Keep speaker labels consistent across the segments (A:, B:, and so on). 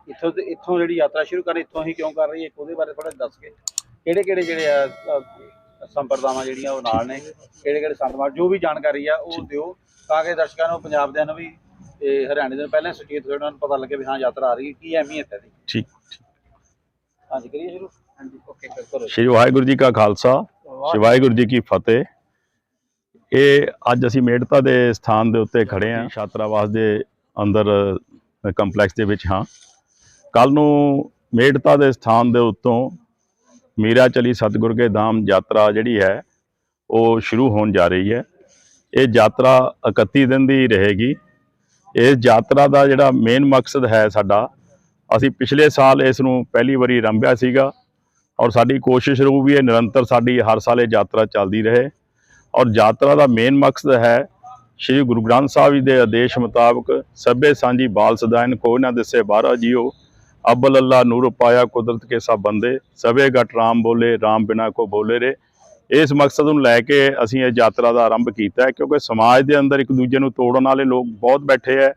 A: इत्थों जी यात्रा शुरू कर इत्थों ही क्यों कर रही है, ਉਹਦੇ ਬਾਰੇ ਥੋੜਾ ਦੱਸ ਕੇ ਕਿਹੜੇ ਕਿਹੜੇ ਜਿਹੜੇ ਆ ਸੰਪਰਦਾਵਾਂ ਜਿਹੜੀਆਂ ਉਹ ਨਾਲ ਨੇ, ਕਿਹੜੇ ਕਿਹੜੇ ਸੰਤਮਾਰ ਜੋ ਵੀ ਜਾਣਕਾਰੀ ਆ ਉਹ ਦਿਓ ਤਾਂ ਕਿ ਦਰਸ਼ਕਾਂ ਨੂੰ ਪੰਜਾਬ ਦੇ ਨੂੰ ਵੀ ਤੇ ਹਰਿਆਣੇ ਦੇ ਪਹਿਲਾਂ ਸੁਚੇਤ ਹੋਏ ਉਹਨਾਂ ਨੂੰ ਪਤਾ ਲੱਗੇ ਵੀ ਹਾਂ ਯਾਤਰਾ ਆ ਰਹੀ ਕੀ ਅਹਿਮੀਅਤ ਹੈ ਦੀ।
B: ਠੀਕ
A: ਹਾਂਜੀ ਕਰੀਏ ਸ਼ੁਰੂ। ਹਾਂਜੀ ਓਕੇ ਕਰੋ।
B: ਸ਼੍ਰੀ ਵਾਹਿਗੁਰੂ ਜੀ ਕਾ ਖਾਲਸਾ, ਸ਼੍ਰੀ ਵਾਹਿਗੁਰੂ ਜੀ ਕੀ ਫਤਿਹ। ਇਹ ਅੱਜ ਅਸੀਂ ਮੇੜਤਾ ਦੇ ਸਥਾਨ ਦੇ ਉੱਤੇ ਖੜੇ ਹਾਂ, ਛਾਤਰਾਵਾਸ ਦੇ ਅੰਦਰ ਕੰਪਲੈਕਸ ਦੇ ਵਿੱਚ ਹਾਂ। ਕੱਲ ਨੂੰ ਮੇੜਤਾ ਦੇ ਸਥਾਨ ਦੇ ਉੱਤੋਂ ਮੀਰਾ ਚਲੀ ਸਤਿਗੁਰ ਕੇ ਧਾਮ ਯਾਤਰਾ ਜਿਹੜੀ ਹੈ ਉਹ ਸ਼ੁਰੂ ਹੋਣ ਜਾ ਰਹੀ ਹੈ। ਇਹ ਯਾਤਰਾ 31 ਦਿਨ ਦੀ ਰਹੇਗੀ। ਇਸ ਯਾਤਰਾ ਦਾ ਜਿਹੜਾ ਮੇਨ ਮਕਸਦ ਹੈ ਸਾਡਾ, ਅਸੀਂ ਪਿਛਲੇ ਸਾਲ ਇਸ ਨੂੰ ਪਹਿਲੀ ਵਾਰੀ ਆਰੰਭਿਆ ਸੀਗਾ ਔਰ ਸਾਡੀ ਕੋਸ਼ਿਸ਼ ਰਹੂ ਵੀ ਇਹ ਨਿਰੰਤਰ ਸਾਡੀ ਹਰ ਸਾਲ ਇਹ ਯਾਤਰਾ ਚੱਲਦੀ ਰਹੇ। ਔਰ ਯਾਤਰਾ ਦਾ ਮੇਨ ਮਕਸਦ ਹੈ ਸ਼੍ਰੀ ਗੁਰੂ ਗ੍ਰੰਥ ਸਾਹਿਬ ਜੀ ਦੇ ਆਦੇਸ਼ ਮੁਤਾਬਕ ਸਭੇ ਸਾਂਝੀ ਬਾਲ ਸਦਾਇਨ ਕੋਈ ਨਾ ਦਿਸੇ ਬਾਹਰਾ ਜੀਓ, ਅਬਲ ਅੱਲਾ ਨੂਰ ਪਾਇਆ ਕੁਦਰਤ ਕੇ ਸਭ ਬੰਦੇ, ਸਭੇ ਘਟ ਰਾਮ ਬੋਲੇ ਰਾਮ ਬਿਨਾ ਕੋ ਬੋਲੇ ਰੇ। ਇਸ ਮਕਸਦ ਨੂੰ ਲੈ ਕੇ ਅਸੀਂ ਇਹ ਯਾਤਰਾ ਦਾ ਆਰੰਭ ਕੀਤਾ ਹੈ, ਕਿਉਂਕਿ ਸਮਾਜ ਦੇ ਅੰਦਰ ਇੱਕ ਦੂਜੇ ਨੂੰ ਤੋੜਨ ਵਾਲੇ ਲੋਕ ਬਹੁਤ ਬੈਠੇ ਹੈ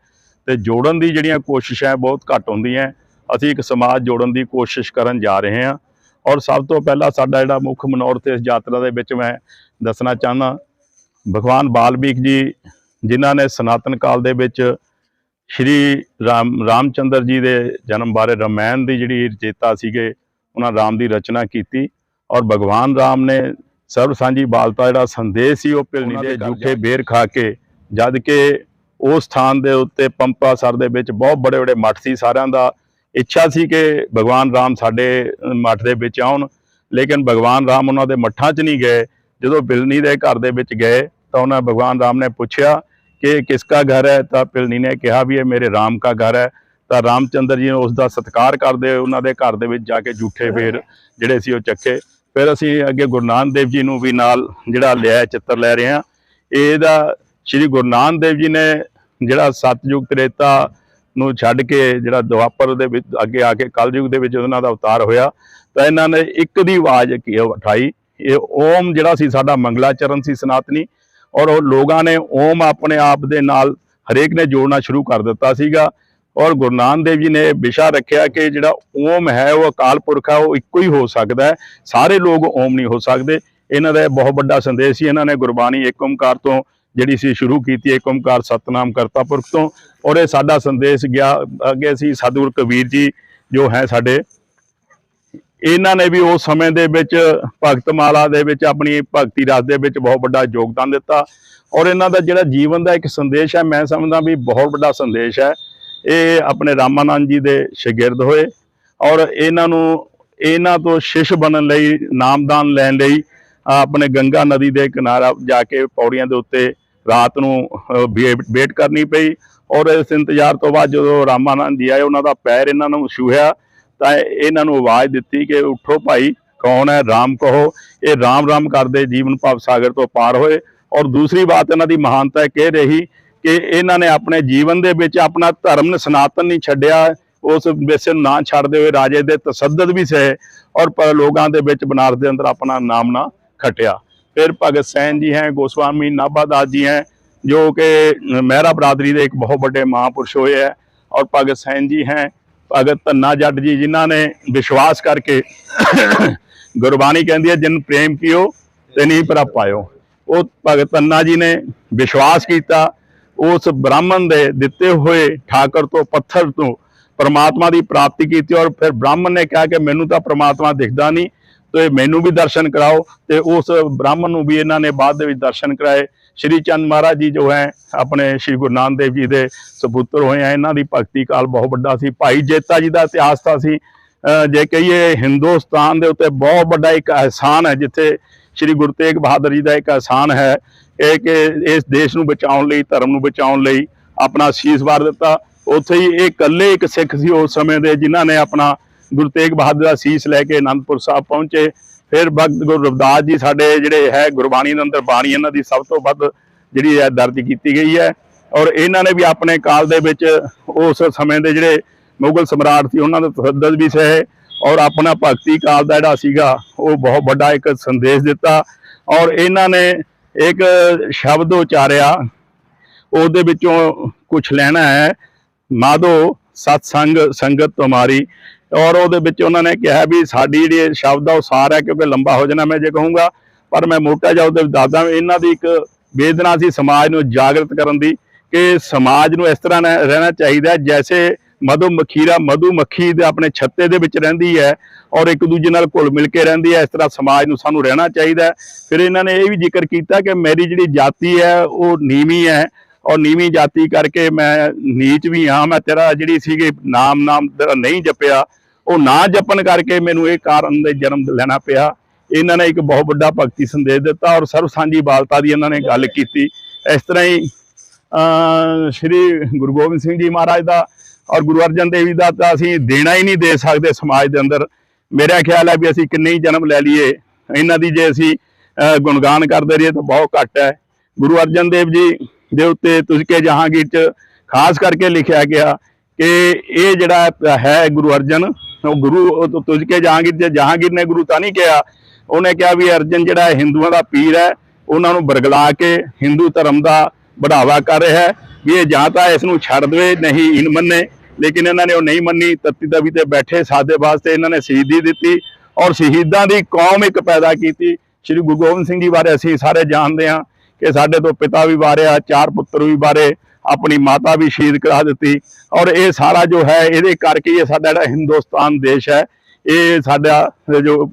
B: ਤੇ ਜੋੜਨ ਦੀ ਜਿਹੜੀਆਂ ਕੋਸ਼ਿਸ਼ਾਂ ਬਹੁਤ ਘੱਟ ਹੁੰਦੀਆਂ। ਅਸੀਂ ਇੱਕ ਸਮਾਜ ਜੋੜਨ ਦੀ ਕੋਸ਼ਿਸ਼ ਕਰਨ ਜਾ ਰਹੇ ਹਾਂ। ਔਰ ਸਭ ਤੋਂ ਪਹਿਲਾਂ ਸਾਡਾ ਜਿਹੜਾ ਮੁੱਖ ਮਨੋਰਥ ਇਸ ਯਾਤਰਾ ਦੇ ਵਿੱਚ ਮੈਂ ਦੱਸਣਾ ਚਾਹੁੰਦਾ, ਭਗਵਾਨ ਵਾਲਮੀਕ ਜੀ ਜਿਨ੍ਹਾਂ ਨੇ ਸਨਾਤਨ ਕਾਲ ਦੇ ਵਿੱਚ ਸ਼੍ਰੀ ਰਾਮਚੰਦਰ ਜੀ ਦੇ ਜਨਮ ਬਾਰੇ ਰਾਮਾਇਣ ਦੀ ਜਿਹੜੀ ਰਚੇਤਾ ਸੀਗੇ, ਉਹਨਾਂ ਰਾਮ ਦੀ ਰਚਨਾ ਕੀਤੀ। ਔਰ ਭਗਵਾਨ ਰਾਮ ਨੇ ਸਰਬ ਸਾਂਝੀ ਬਾਲਤਾ ਜਿਹੜਾ ਸੰਦੇਸ਼ ਸੀ ਉਹ ਭਿਲਣੀ ਦੇ ਝੂਠੇ ਬੇਰ ਖਾ ਕੇ, ਜਦ ਕਿ ਉਸ ਸਥਾਨ ਦੇ ਉੱਤੇ ਪੰਪਾ ਸਰ ਦੇ ਵਿੱਚ ਬਹੁਤ ਬੜੇ ਬੜੇ ਮੱਠ ਸੀ, ਸਾਰਿਆਂ ਦਾ ਇੱਛਾ ਸੀ ਕਿ ਭਗਵਾਨ ਰਾਮ ਸਾਡੇ ਮੱਠ ਦੇ ਵਿੱਚ ਆਉਣ, ਲੇਕਿਨ ਭਗਵਾਨ ਰਾਮ ਉਹਨਾਂ ਦੇ ਮੱਠਾਂ 'ਚ ਨਹੀਂ ਗਏ। ਜਦੋਂ ਭਿਲਣੀ ਦੇ ਘਰ ਦੇ ਵਿੱਚ ਗਏ ਤਾਂ ਉਹਨਾਂ ਭਗਵਾਨ ਰਾਮ ਨੇ ਪੁੱਛਿਆ ਕਿ ਕਿਸਕਾ ਘਰ ਹੈ, ਤਾਂ ਭਿਲਣੀ ਨੇ ਕਿਹਾ ਵੀ ਇਹ ਮੇਰੇ ਰਾਮ ਕਾ ਘਰ ਹੈ। ਤਾਂ ਰਾਮਚੰਦਰ ਜੀ ਨੇ ਉਸ ਦਾ ਸਤਿਕਾਰ ਕਰਦੇ ਉਹਨਾਂ ਦੇ ਘਰ ਦੇ ਵਿੱਚ ਜਾ ਕੇ ਝੂਠੇ ਬੇਰ ਜਿਹੜੇ ਸੀ ਉਹ ਚੱਕੇ। ਫਿਰ ਅਸੀਂ ਅੱਗੇ ਗੁਰੂ ਨਾਨਕ ਦੇਵ ਜੀ ਨੂੰ ਵੀ ਨਾਲ ਜਿਹੜਾ ਲਿਆ ਚਿੱਤਰ ਲੈ ਰਹੇ ਹਾਂ। ਇਹਦਾ ਸ਼੍ਰੀ ਗੁਰੂ ਨਾਨਕ ਦੇਵ ਜੀ ਨੇ ਜਿਹੜਾ ਸਤਯੁਗ ਤ੍ਰੇਤਾ ਨੂੰ ਛੱਡ ਕੇ ਜਿਹੜਾ ਦੁਆਪਰ ਦੇ ਵਿੱਚ ਅੱਗੇ ਆ ਕੇ ਕਲਯੁਗ ਦੇ ਵਿੱਚ ਉਹਨਾਂ ਦਾ ਅਵਤਾਰ ਹੋਇਆ, ਤਾਂ ਇਹਨਾਂ ਨੇ ਇੱਕ ਦੀ ਆਵਾਜ਼ ਉਠਾਈ। ਇਹ ਓਮ ਜਿਹੜਾ ਸੀ ਸਾਡਾ ਮੰਗਲਾਚਰਨ ਸੀ ਸਨਾਤਨੀ, ਔਰ ਉਹ ਲੋਕਾਂ ਨੇ ਓਮ ਆਪਣੇ ਆਪ ਦੇ ਨਾਲ ਹਰੇਕ ਨੇ ਜੋੜਨਾ ਸ਼ੁਰੂ ਕਰ ਦਿੱਤਾ ਸੀਗਾ। ਔਰ ਗੁਰੂ ਨਾਨਕ ਦੇਵ ਜੀ ਨੇ ਵਿਸ਼ਾ ਰੱਖਿਆ ਕਿ ਜਿਹੜਾ ਓਮ ਹੈ ਉਹ ਅਕਾਲ ਪੁਰਖ ਹੈ, ਉਹ ਇੱਕੋ ਹੀ ਹੋ ਸਕਦਾ ਹੈ, ਸਾਰੇ ਲੋਕ ਓਮ ਨਹੀਂ ਹੋ ਸਕਦੇ। ਇਹਨਾਂ ਦਾ ਬਹੁਤ ਵੱਡਾ ਸੰਦੇਸ਼ ਸੀ। ਇਹਨਾਂ ਨੇ ਗੁਰਬਾਣੀ ਏਕ ਓਮਕਾਰ ਤੋਂ ਜਿਹੜੀ ਸੀ ਸ਼ੁਰੂ ਕੀਤੀ, ਏਕ ਓਮਕਾਰ ਸਤਨਾਮ ਕਰਤਾ ਪੁਰਖ ਤੋਂ। ਔਰ ਇਹ ਸਾਡਾ ਸੰਦੇਸ਼ ਗਿਆ ਅੱਗੇ ਸੀ ਸਤਿਗੁਰ ਕਬੀਰ ਜੀ ਜੋ ਹੈ ਸਾਡੇ, ਇਹਨਾਂ ਨੇ ਵੀ ਉਸ ਸਮੇਂ ਦੇ ਵਿੱਚ ਭਗਤਮਾਲਾ ਦੇ ਵਿੱਚ ਆਪਣੀ ਭਗਤੀ ਰਸ ਦੇ ਵਿੱਚ ਬਹੁਤ ਵੱਡਾ ਯੋਗਦਾਨ ਦਿੱਤਾ। ਔਰ ਇਹਨਾਂ ਦਾ ਜਿਹੜਾ ਜੀਵਨ ਦਾ ਇੱਕ ਸੰਦੇਸ਼ ਹੈ, ਮੈਂ ਸਮਝਦਾ ਵੀ ਬਹੁਤ ਵੱਡਾ ਸੰਦੇਸ਼ ਹੈ। ਇਹ ਆਪਣੇ ਰਾਮਾਨੰਦ ਜੀ ਦੇ ਸ਼ਾਗਿਰਦ ਹੋਏ ਔਰ ਇਹਨਾਂ ਤੋਂ ਸ਼ਿਸ਼ ਬਣਨ ਲਈ, ਨਾਮਦਾਨ ਲੈਣ ਲਈ ਆਪਣੇ ਗੰਗਾ ਨਦੀ ਦੇ ਕਿਨਾਰਾ ਜਾ ਕੇ ਪੌੜੀਆਂ ਦੇ ਉੱਤੇ ਰਾਤ ਨੂੰ ਵੇਟ ਕਰਨੀ ਪਈ। ਔਰ ਇਸ ਇੰਤਜ਼ਾਰ ਤੋਂ ਬਾਅਦ ਜਦੋਂ ਰਾਮਾਨੰਦ ਜੀ ਆਏ, ਉਹਨਾਂ ਦਾ ਪੈਰ ਇਹਨਾਂ ਨੂੰ ਛੂਹਿਆ ਤਾਂ ਇਹਨਾਂ ਨੂੰ ਆਵਾਜ਼ ਦਿੱਤੀ ਕਿ ਉੱਠੋ ਭਾਈ, ਕੌਣ ਹੈ, ਰਾਮ ਕਹੋ। ਇਹ ਰਾਮ ਰਾਮ ਕਰਦੇ ਜੀਵਨ ਭਵ ਸਾਗਰ ਤੋਂ ਪਾਰ ਹੋਏ। ਔਰ ਦੂਸਰੀ ਬਾਤ ਇਹਨਾਂ ਦੀ ਮਹਾਨਤਾ ਇਹ ਰਹੀ ਕਿ ਇਹਨਾਂ ਨੇ ਆਪਣੇ ਜੀਵਨ ਦੇ ਵਿੱਚ ਆਪਣਾ ਧਰਮ ਸਨਾਤਨ ਨਹੀਂ ਛੱਡਿਆ, ਉਸ ਵਿਸ਼ੇ ਨੂੰ ਨਾ ਛੱਡਦੇ ਹੋਏ ਰਾਜੇ ਦੇ ਤਸੱਦਦ ਵੀ ਸਹੇ ਔਰ ਲੋਕਾਂ ਦੇ ਵਿੱਚ ਬਨਾਰਸ ਦੇ ਅੰਦਰ ਆਪਣਾ ਨਾਮ ਨਾ ਖਟਿਆ। ਫਿਰ ਭਗਤ ਸੈਨ ਜੀ हैं, गोस्वामी नाभादास जी हैं, जो कि मेहरा बरादरी के एक बहुत बड़े महापुरुष हुए है। और भगत सैन जी हैं, भगत धन्ना जट जी जिन्हों ने विश्वास करके गुरबाणी कहती है जिन प्रेम कियो ते नहीं पर पायो। वो भगत धन्ना जी ने विश्वास किया, उस ब्राह्मण के दिते हुए ठाकर तो पत्थर तो परमात्मा की प्राप्ति की। और फिर ब्राह्मण ने कहा कि मैनू तो परमात्मा दिखता नहीं, तो मैनू भी दर्शन कराओ। तो उस ब्राह्मण नूं भी इन्हां ने बाद विच दर्शन कराए। श्री चंद महाराज जी जो है अपने श्री गुरु नानक देव जी के सपुत्र होए हैं, इन्हां दी भगती काल बहुत बड़ा सी। भाई जेता जी का इतिहास तो असीं जे कहिए हिंदुस्तान के उत्ते बहुत बड़ा एक एहसान है, जिथे श्री गुरु तेग बहादुर जी का एक एहसान है कि इस देश नूं बचाउण लई, धर्म नूं बचाउण लई अपना शीस वार दिता। उत्थे ही ये कल्ले एक सिख सी उस समय दे जिन्हां ने अपना गुरु तेग बहादुर का शीस लैके आनंदपुर साहब पहुंचे। फिर भगत गुरु रविदास जी साडे जिहड़े है गुरबाणी के अंदर बाणी इन्हां दी सब तो वध जिहड़ी है दर्ज की गई है। और इन्हां ने भी अपने काल दे विच उस समय दे जिहड़े मुगल सम्राट सी उन्हां दा तसद्दद भी सहे और अपना भगती काल दा जिहड़ा सीगा वो बहुत बड़ा एक संदेश दिता। और इन्हां ने एक शब्द उचारिया, ਉਹਦੇ ਵਿੱਚੋਂ कुछ लेना है, माधो ਸਤਸੰਗ ਸੰਗਤ ਤੁਮਾਰੀ। ਔਰ ਉਹਦੇ ਵਿੱਚ ਉਹਨਾਂ ਨੇ ਕਿਹਾ ਵੀ ਸਾਡੀ ਜਿਹੜੀ ਸ਼ਬਦ ਆ ਉਹ ਸਾਰ ਹੈ, ਕਿਉਂਕਿ ਲੰਬਾ ਹੋ ਜਾਣਾ ਮੈਂ ਜੇ ਕਹੂੰਗਾ, ਪਰ ਮੈਂ ਮੋਟਾ ਜਿਹਾ ਉਹਦੇ ਦੱਸਦਾ। ਇਹਨਾਂ ਦੀ ਇੱਕ ਵੇਦਨਾ ਸੀ ਸਮਾਜ ਨੂੰ ਜਾਗਰਤ ਕਰਨ ਦੀ, ਕਿ ਸਮਾਜ ਨੂੰ ਇਸ ਤਰ੍ਹਾਂ ਰਹਿਣਾ ਚਾਹੀਦਾ ਜੈਸੇ ਮਧੂਮੱਖੀ ਦੇ ਆਪਣੇ ਛੱਤੇ ਦੇ ਵਿੱਚ ਰਹਿੰਦੀ ਹੈ ਔਰ ਇੱਕ ਦੂਜੇ ਨਾਲ ਘੁਲ ਮਿਲ ਕੇ ਰਹਿੰਦੀ ਹੈ, ਇਸ ਤਰ੍ਹਾਂ ਸਮਾਜ ਨੂੰ ਸਾਨੂੰ ਰਹਿਣਾ ਚਾਹੀਦਾ ਹੈ। ਫਿਰ ਇਹਨਾਂ ਨੇ ਇਹ ਵੀ ਜ਼ਿਕਰ ਕੀਤਾ ਕਿ ਮੇਰੀ ਜਿਹੜੀ ਜਾਤੀ ਹੈ ਉਹ ਨੀਵੀਂ ਹੈ, ਔਰ ਨੀਵੀਂ ਜਾਤੀ ਕਰਕੇ ਮੈਂ ਨੀਚ ਵੀ ਹਾਂ। ਮੈਂ ਤੇਰਾ ਜਿਹੜੀ ਸੀਗੀ ਨਾਮ ਤੇਰਾ ਨਹੀਂ ਜਪਿਆ, ਉਹ ਨਾ ਜਪਣ ਕਰਕੇ ਮੈਨੂੰ ਇਹ ਕਾਰਨ ਦੇ ਜਨਮ ਲੈਣਾ ਪਿਆ। ਇਹਨਾਂ ਨੇ ਇੱਕ ਬਹੁਤ ਵੱਡਾ ਭਗਤੀ ਸੰਦੇਸ਼ ਦਿੱਤਾ ਔਰ ਸਰਬ ਸਾਂਝੀ ਬਾਲਤਾ ਦੀ ਇਹਨਾਂ ਨੇ ਗੱਲ ਕੀਤੀ। ਇਸ ਤਰ੍ਹਾਂ ਹੀ ਸ਼੍ਰੀ ਗੁਰੂ ਗੋਬਿੰਦ ਸਿੰਘ ਜੀ ਮਹਾਰਾਜ ਦਾ ਔਰ ਗੁਰੂ ਅਰਜਨ ਦੇਵ ਜੀ ਦਾ ਤਾਂ ਅਸੀਂ ਦੇਣਾ ਹੀ ਨਹੀਂ ਦੇ ਸਕਦੇ ਸਮਾਜ ਦੇ ਅੰਦਰ। ਮੇਰਾ ਖਿਆਲ ਹੈ ਵੀ ਅਸੀਂ ਕਿੰਨੇ ਹੀ ਜਨਮ ਲੈ ਲਈਏ, ਇਹਨਾਂ ਦੀ ਜੇ ਅਸੀਂ ਗੁਣਗਾਨ ਕਰਦੇ ਰਹੀਏ ਤਾਂ ਬਹੁਤ ਘੱਟ ਹੈ। ਗੁਰੂ ਅਰਜਨ ਦੇਵ ਜੀ ਦੇ ਉੱਤੇ ਤੁਜ਼ਕੇ ਜਹਾਂਗੀਰ 'ਚ ਖਾਸ ਕਰਕੇ ਲਿਖਿਆ ਗਿਆ ਕਿ ਇਹ ਜਿਹੜਾ ਹੈ ਗੁਰੂ ਅਰਜਨ, ਉਹ ਗੁਰੂ ਤੁਜ਼ਕੇ ਜਹਾਂਗੀਰ 'ਚ, ਜਹਾਂਗੀਰ ਨੇ ਗੁਰੂ ਤਾਂ ਨਹੀਂ ਕਿਹਾ, ਉਹਨੇ ਕਿਹਾ ਵੀ ਅਰਜਨ ਜਿਹੜਾ ਹਿੰਦੂਆਂ ਦਾ ਪੀਰ ਹੈ, ਉਹਨਾਂ ਨੂੰ ਬਰਗਲਾ ਕੇ ਹਿੰਦੂ ਧਰਮ ਦਾ बढ़ावा कर रहा है भी ये ਜਾਂ ਤਾਂ ਇਸ ਨੂੰ ਛੱਡ ਦੇਵੇ ਨਹੀਂ ਇਨ ਮੰਨੇ। ਲੇਕਿਨ ਇਹਨਾਂ ਨੇ ਉਹ ਨਹੀਂ ਮੰਨੀ, ਤੱਤੀ ਤਵੀ ਤੇ ਬੈਠੇ ਸਾਦੇ ਵਾਸਤੇ ਇਹਨਾਂ ਨੇ ਸ਼ਹੀਦੀ ਦਿੱਤੀ ਔਰ ਸ਼ਹੀਦਾਂ ਦੀ ਕੌਮ ਇੱਕ ਪੈਦਾ ਕੀਤੀ। ਸ਼੍ਰੀ ਗੁਰੂ ਗੋਬਿੰਦ ਸਿੰਘ ਜੀ ਬਾਰੇ ਅਸੀਂ ਸਾਰੇ ਜਾਣਦੇ ਹਾਂ ਕਿ ਸਾਡੇ ਤੋਂ ਪਿਤਾ ਵੀ ਵਾਰਿਆ, 4 ਪੁੱਤਰ ਵੀ ਵਾਰੇ, ਆਪਣੀ ਮਾਤਾ ਵੀ ਸ਼ਹੀਦ ਕਰਾ ਦਿੱਤੀ। ਔਰ ਇਹ ਸਾਰਾ ਜੋ ਹੈ ਇਹਦੇ ਕਰਕੇ ਇਹ ਸਾਡਾ ਜਿਹੜਾ ਹਿੰਦੁਸਤਾਨ ਦੇਸ਼ ਹੈ ਇਹ ਸਾਡਾ ਜੋ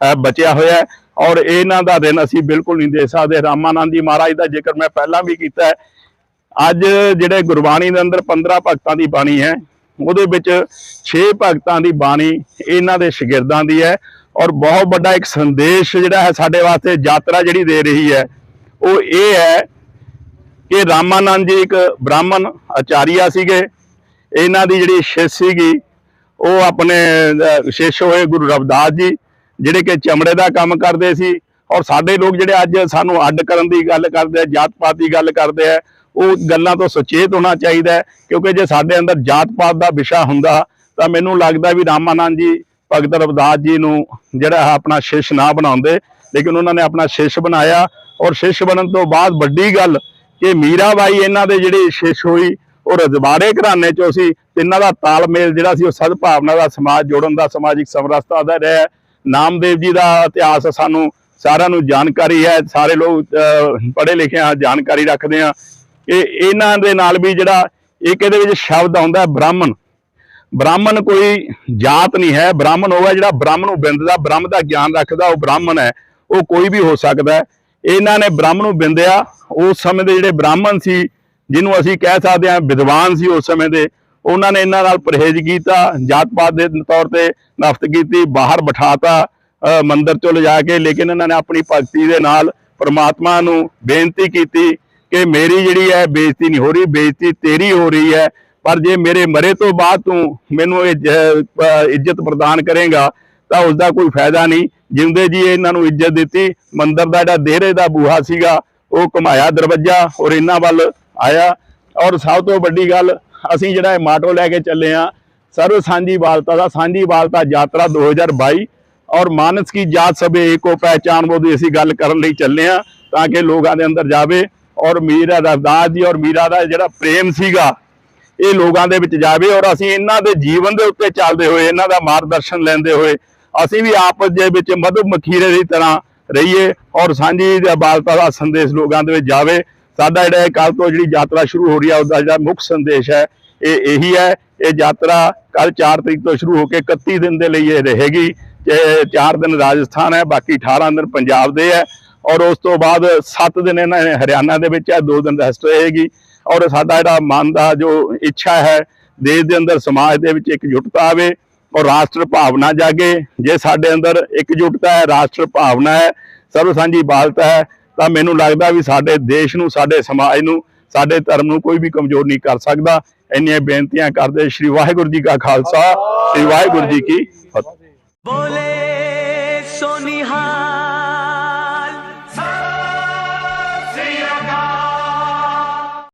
B: ਬਚਿਆ ਹੋਇਆ ਹੈ ਔਰ ਇਹਨਾਂ ਦਾ ਦਿਨ ਅਸੀਂ ਬਿਲਕੁਲ ਨਹੀਂ ਦੇ ਸਕਦੇ। ਰਾਮਾਨੰਦ ਜੀ ਮਹਾਰਾਜ ਦਾ ਜ਼ਿਕਰ ਮੈਂ ਪਹਿਲਾਂ ਵੀ ਕੀਤਾ ਹੈ। ਅੱਜ ਜਿਹੜੇ ਗੁਰਬਾਣੀ ਦੇ ਅੰਦਰ 15 ਭਗਤਾਂ ਦੀ ਬਾਣੀ ਹੈ, ਉਹਦੇ ਵਿੱਚ 6 ਭਗਤਾਂ ਦੀ ਬਾਣੀ ਇਹਨਾਂ ਦੇ ਸ਼ਾਗਿਰਦਾਂ ਦੀ ਹੈ ਔਰ ਬਹੁਤ ਵੱਡਾ ਇੱਕ ਸੰਦੇਸ਼ ਜਿਹੜਾ ਹੈ ਸਾਡੇ ਵਾਸਤੇ ਯਾਤਰਾ ਜਿਹੜੀ ਦੇ ਰਹੀ ਹੈ ਉਹ ਇਹ ਹੈ ਕਿ ਰਾਮਾਨੰਦ ਜੀ ਇੱਕ ਬ੍ਰਾਹਮਣ ਆਚਾਰੀਆ ਸੀਗੇ। ਇਹਨਾਂ ਦੀ ਜਿਹੜੀ ਸ਼ਿਸ਼ ਸੀਗੀ ਉਹ ਆਪਣੇ ਸ਼ਿਸ਼ ਹੋਏ ਗੁਰੂ ਰਵਿਦਾਸ ਜੀ, ਜਿਹੜੇ ਕਿ ਚਮੜੇ ਦਾ ਕੰਮ ਕਰਦੇ ਸੀ। ਔਰ ਸਾਡੇ ਲੋਕ ਜਿਹੜੇ ਅੱਜ ਸਾਨੂੰ ਅੱਡ ਕਰਨ ਦੀ ਗੱਲ ਕਰਦੇ ਆ, ਜਾਤ ਪਾਤ ਦੀ ਗੱਲ ਕਰਦੇ ਆ, ਉਹ ਗੱਲਾਂ ਤੋਂ ਸੁਚੇਤ ਹੋਣਾ ਚਾਹੀਦਾ ਹੈ। ਕਿਉਂਕਿ ਜੇ ਸਾਡੇ ਅੰਦਰ ਜਾਤ ਪਾਤ ਦਾ ਵਿਸ਼ਾ ਹੁੰਦਾ ਤਾਂ ਮੈਨੂੰ ਲੱਗਦਾ ਵੀ ਰਾਮਾਨੰਦ ਜੀ ਭਗਤ ਰਵਿਦਾਸ ਜੀ ਨੂੰ ਜਿਹੜਾ ਆਪਣਾ ਸ਼ਿਸ਼ ਨਾ ਬਣਾਉਂਦੇ, ਲੇਕਿਨ ਉਹਨਾਂ ਨੇ ਆਪਣਾ ਸ਼ਿਸ਼ ਬਣਾਇਆ। ਔਰ ਸ਼ਿਸ਼ ਬਣਨ ਤੋਂ ਬਾਅਦ ਵੱਡੀ ਗੱਲ ਕਿ ਮੀਰਾਬਾਈ ਇਹਨਾਂ ਦੇ ਜਿਹੜੀ ਸ਼ਿਸ਼ ਹੋਈ ਉਹ ਰਜਵਾੜੇ ਘਰਾਣੇ ਚੋਂ ਸੀ। ਤਿੰਨਾਂ ਦਾ ਤਾਲਮੇਲ ਜਿਹੜਾ ਸੀ ਉਹ ਸਦਭਾਵਨਾ ਦਾ, ਸਮਾਜ ਜੋੜਨ ਦਾ, ਸਮਾਜਿਕ ਸਮਰਸਤਾ ਦਾ ਰਿਹਾ। ਨਾਮਦੇਵ ਜੀ ਦਾ ਇਤਿਹਾਸ ਸਾਨੂੰ ਸਾਰਿਆਂ ਨੂੰ ਜਾਣਕਾਰੀ ਹੈ, ਸਾਰੇ ਲੋਕ ਪੜ੍ਹੇ ਲਿਖੇ ਆ, ਜਾਣਕਾਰੀ ਰੱਖਦੇ ਆ ਕਿ ਇਹਨਾਂ ਦੇ ਨਾਲ ਵੀ ਜਿਹੜਾ ਇੱਕ ਇਹਦੇ ਵਿੱਚ ਸ਼ਬਦ ਆਉਂਦਾ ਬ੍ਰਾਹਮਣ। ਬ੍ਰਾਹਮਣ ਕੋਈ ਜਾਤ ਨਹੀਂ ਹੈ, ਬ੍ਰਾਹਮਣ ਹੋਗਾ ਜਿਹੜਾ ਬ੍ਰਹਮ ਨੂੰ ਬਿੰਦਦਾ, ਬ੍ਰਹਮ ਦਾ ਗਿਆਨ ਰੱਖਦਾ, ਉਹ ਬ੍ਰਾਹਮਣ ਹੈ। ਉਹ ਕੋਈ ਵੀ ਹੋ ਸਕਦਾ। ਇਹਨਾਂ ਨੇ ਬ੍ਰਹਮ ਨੂੰ ਬਿੰਦਿਆ। ਉਸ ਸਮੇਂ ਦੇ ਜਿਹੜੇ ਬ੍ਰਾਹਮਣ ਸੀ, ਜਿਹਨੂੰ ਅਸੀਂ ਕਹਿ ਸਕਦੇ ਹਾਂ ਵਿਦਵਾਨ ਸੀ ਉਸ ਸਮੇਂ ਦੇ, ਉਹਨਾਂ ਨੇ ਇਹਨਾਂ ਨਾਲ ਪਰਹੇਜ਼ ਕੀਤਾ, ਜਾਤ ਪਾਤ ਦੇ ਤੌਰ ਤੇ ਨਫ਼ਰਤ ਕੀਤੀ, ਬਾਹਰ ਬਿਠਾਤਾ ਮੰਦਿਰ ਚੋਂ ਲਿਜਾ ਕੇ। ਲੇਕਿਨ ਇਹਨਾਂ ਨੇ ਆਪਣੀ ਭਗਤੀ ਦੇ ਨਾਲ ਪ੍ਰਮਾਤਮਾ ਨੂੰ ਬੇਨਤੀ ਕੀਤੀ ਕਿ ਮੇਰੀ ਜਿਹੜੀ ਹੈ ਬੇਇੱਜ਼ਤੀ ਨਹੀਂ ਹੋ ਰਹੀ, ਬੇਇੱਜ਼ਤੀ ਤੇਰੀ ਹੋ ਰਹੀ ਹੈ, ਪਰ ਜੇ ਮੇਰੇ ਮਰੇ ਤੋਂ ਬਾਅਦ ਤੂੰ ਮੈਨੂੰ ਇੱਜ਼ਤ ਪ੍ਰਦਾਨ ਕਰੇਗਾ ਤਾਂ ਉਸ ਦਾ ਕੋਈ ਫਾਇਦਾ ਨਹੀਂ। ਜਿਉਂਦੇ ਜੀ ਇਹਨਾਂ ਨੂੰ ਇੱਜ਼ਤ ਦਿੱਤੀ। ਮੰਦਿਰ ਦਾ ਜਿਹੜਾ ਦੇਹਰੇ ਦਾ ਬੂਹਾ ਸੀਗਾ ਉਹ ਘੁਮਾਇਆ ਦਰਵਾਜ਼ਾ ਔਰ ਇਹਨਾਂ ਵੱਲ ਆਇਆ। ਔਰ ਸਭ ਤੋਂ ਵੱਡੀ ਗੱਲ, ਅਸੀਂ ਜਿਹੜਾ ਇਹ ਮਾਟੋ ਲੈ ਕੇ ਚੱਲੇ ਆ ਸਰਵ ਸਾਂਝੀ ਬਾਲਤਾ ਦਾ, ਸਾਂਝੀ ਬਾਲਤਾ ਯਾਤਰਾ 2022 ਔਰ ਮਾਨਸ ਕੀ ਜਾਤ ਸਭੇ ਏਕੋ ਪਹਿਚਾਨ ਦੀ ਅਸੀਂ ਗੱਲ ਕਰਨ ਲਈ ਚੱਲੇ ਆ ਤਾਂ ਕਿ ਲੋਕਾਂ ਦੇ ਅੰਦਰ ਜਾਵੇ ਔਰ ਮੀਰਾ ਰਵਿਦਾਸ ਜੀ ਔਰ ਮੀਰਾ ਦਾ ਜਿਹੜਾ ਪ੍ਰੇਮ ਸੀਗਾ ਇਹ ਲੋਕਾਂ ਦੇ ਵਿੱਚ ਜਾਵੇ। ਔਰ ਅਸੀਂ ਇਹਨਾਂ ਦੇ ਜੀਵਨ ਦੇ ਉੱਤੇ ਚੱਲਦੇ ਹੋਏ, ਇਹਨਾਂ ਦਾ ਮਾਰਗਦਰਸ਼ਨ ਲੈਂਦੇ ਹੋਏ ਅਸੀਂ ਵੀ ਆਪਸ ਦੇ ਵਿੱਚ ਮਧੂਮੱਖੀਰੇ ਦੀ ਤਰ੍ਹਾਂ ਰਹੀਏ ਔਰ ਸਾਂਝੀ ਬਾਲਤਾ ਦਾ ਸੰਦੇਸ਼ ਲੋਕਾਂ ਦੇ ਵਿੱਚ ਜਾਵੇ। ਸਾਡਾ ਜਿਹੜਾ ਕੱਲ ਤੋਂ ਜਿਹੜੀ ਯਾਤਰਾ ਸ਼ੁਰੂ ਹੋ ਰਹੀ ਹੈ ਉਹਦਾ ਜਿਹੜਾ ਮੁੱਖ ਸੰਦੇਸ਼ ਹੈ ਇਹ ਇਹੀ ਹੈ। ਇਹ ਯਾਤਰਾ ਕੱਲ 4 ਤਰੀਕ ਤੋਂ ਸ਼ੁਰੂ ਹੋ ਕੇ 31 ਦਿਨ ਦੇ ਲਈ ਇਹ ਰਹੇਗੀ। 4 ਦਿਨ ਰਾਜਸਥਾਨ ਹੈ, ਬਾਕੀ 18 ਦਿਨ ਪੰਜਾਬ ਦੇ ਹੈ ਔਰ ਉਸ ਤੋਂ ਬਾਅਦ 7 ਦਿਨ ਇਹਨਾਂ ਨੇ ਹਰਿਆਣਾ ਦੇ ਵਿੱਚ ਹੈ, 2 ਦਿਨ ਰੈਸਟ ਰਹੇਗੀ। ਔਰ ਸਾਡਾ ਜਿਹੜਾ ਮਨ ਦਾ ਜੋ ਇੱਛਾ ਹੈ ਦੇਸ਼ ਦੇ ਅੰਦਰ ਸਮਾਜ ਦੇ ਵਿੱਚ ਇਕਜੁੱਟਤਾ ਆਵੇ ਔਰ ਰਾਸ਼ਟਰ ਭਾਵਨਾ ਜਾਗੇ। ਜੇ ਸਾਡੇ ਅੰਦਰ ਇਕਜੁੱਟਤਾ ਹੈ, ਰਾਸ਼ਟਰ ਭਾਵਨਾ ਹੈ, ਸਰਵ ਸਾਂਝੀ ਬਾਲਤਾ ਹੈ ਤਾਂ ਮੈਨੂੰ ਲੱਗਦਾ ਵੀ ਸਾਡੇ ਦੇਸ਼ ਨੂੰ, ਸਾਡੇ ਸਮਾਜ ਨੂੰ, ਸਾਡੇ ਧਰਮ ਨੂੰ ਕੋਈ ਵੀ ਕਮਜ਼ੋਰ ਨਹੀਂ ਕਰ ਸਕਦਾ। ਇੰਨੀਆਂ ਬੇਨਤੀਆਂ ਕਰਦੇ ਸ਼੍ਰੀ ਵਾਹਿਗੁਰੂ ਜੀ ਕਾ ਖਾਲਸਾ, ਸ਼੍ਰੀ ਵਾਹਿਗੁਰੂ ਜੀ ਕੀ ਫਤਿਹ।